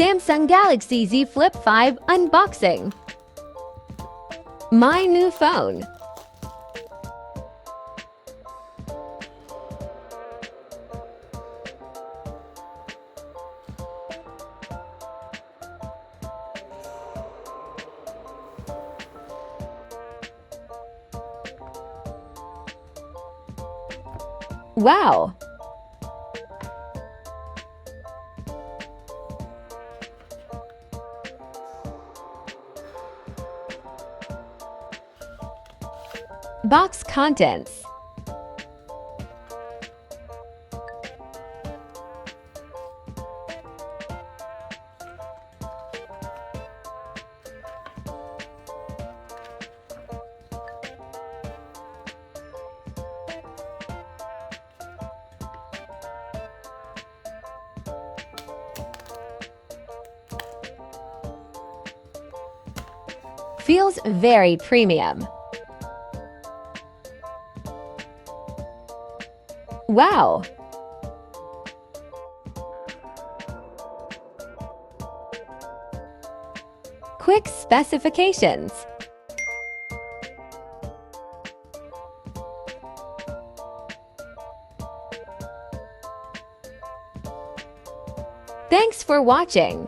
Samsung Galaxy Z Flip 5 unboxing. My new phone. Wow! Box contents. Feels very premium. Wow! Quick specifications. Thanks for watching.